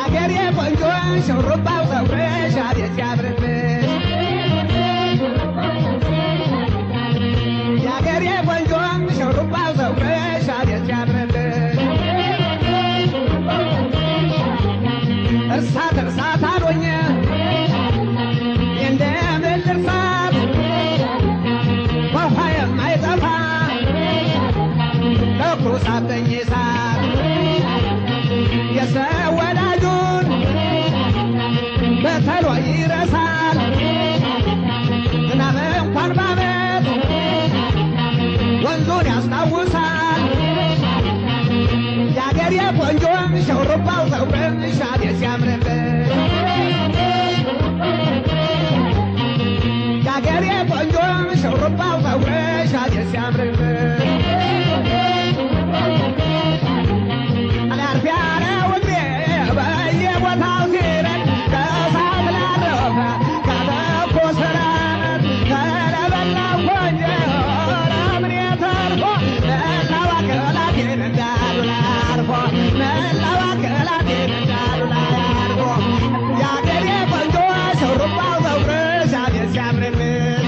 ያገሬ ቆንጆ ሹሩባው ፀጉርሽ አቤት ሲያምርብሽ ያገሬ ቆንጆ ሹሩባው ፀጉርሽ አቤት ሲያምርብሽ እርሳት እርሳት አሉኝ እንደምን ልርሳት ውሃ የማይጠፋ ተኩሳት በኝሳት የሰው ወዳጁን በተሎ ይረሳል ዝናብ እንኳን ባመት ወንዙን ያስታውሳል ያገሬ ቆንጆ ሹሩባው ፀጉርሽ አቤት ሲያምርብሽ ያገሬ ቆንጆ ሹሩባው ፀጉርሽ አቤት ሲያምርብሽ አላርፍ ያለው እግሬ በየቦታው ሲረድ ከእሳት ላረፈ ከተኮሰ ረመት ከለበላው ቆንጆ ለምኔ ተርፎ መላው አካላቴን እንዳሉላ አርፎ መላው አካላቴን እንዳሉላ አርፎ ያገሬ ቆንጆ ሹሩባው ፀጉርሽ አቤት ሲያምርብሽ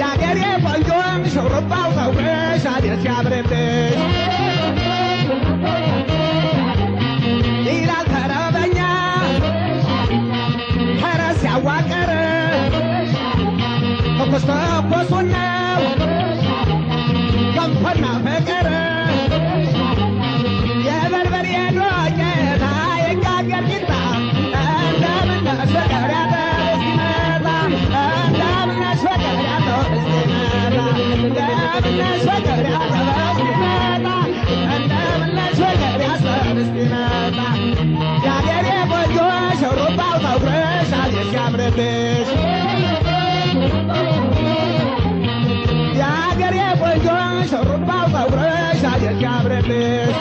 ያገሬ ቆንጆ ሹሩባው ፀጉርሽ አቤት ሲያምርብሽ ይላል ተረበኛ ፈረስ ያዋቀረ ትኩስ ትኩሱን ነው ገንፎና ፍቅር የበርበሬ ዱቄት አይጋገር ቂጣ እንደምን ነሽ ፍቅር ያለው እስኪመጣ እንደምን ነሽ ፍቅር ያለው እስኪመጣ እንደምን ነሽ ፍቅር ያለው እስኪመጣ እንደምን ነሽ ፍቅር ያለው እስኪመጣ ያገሬ ቆንጆ ሹሩባው ፀጉርሽ አቤት ሲያምርብሽ ያገሬ ቆንጆ ሹሩባው ፀጉርሽ አቤት ሲያምርብሽ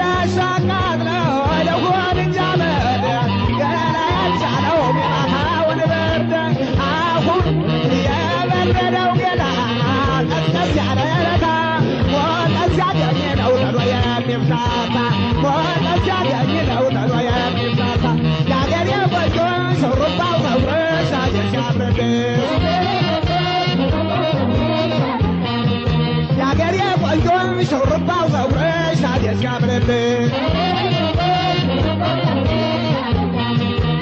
እንዳሻቃጥለው ለሆን እንጃመድ ገላ ያልቻለው ሚማታውን ብርድ አሁን የበረደው ገላ ቀዝቀዝ ያለ ለታ ሞቀዝ ሲያገኝ ነው ተሎ የሚፍታታ ሞቀዝ ሲያገኝ ነው ተሎ የሚፍታታ ያገሬ ቆንጆ ሹሩባው ፀጉርሽ አቤት ሲያምርብሽ ያገሬ ቆንጆ ሹሩባው ፀጉርሽ አቤት ሲያምርብሽ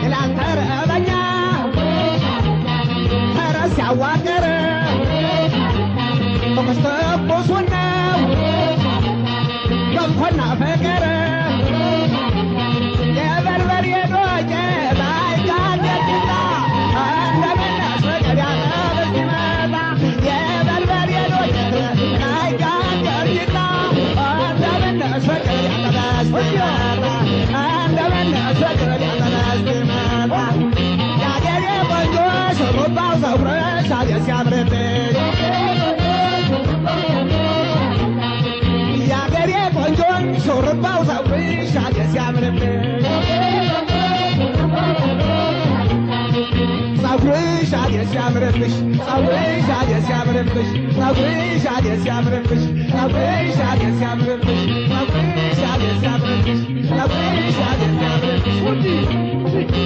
ይላል ተረበኛ ፈረስ ያዋቀረ ትኩስ ትኩሱን ነው ገንፎና ፍቅር የበርበሬ ዱቄት አይጋገር ቂጣ እንደምን ነሽ ፍቅር ያለው እስኪመጣ የበርበሬ ዱቄት አይጋገር ቂጣ እንደምን ነሽ ፍቅር ያለው እስኪመጣ እንደምን ነሽ ፍቅር ያለው እስኪመጣ ያገሬ ቆንጆ ሹሩባው ፀጉርሽ አቤት ሲያምርብሽ ያገሬ ቆንጆ ሹሩባው ፀጉርሽ አቤት ሲያምርብሽ ፀጉርሽ አቤት ሲያምርብሽ ፀጉርሽ አቤት ሲያምርብሽ ፀጉርሽ አቤት ሲያምርብሽ ፀጉርሽ አቤት ሲያምርብሽ ፀጉርሽ አቤት ሲያምርብሽ ፀጉርሽ አቤት ሲያምርብሽ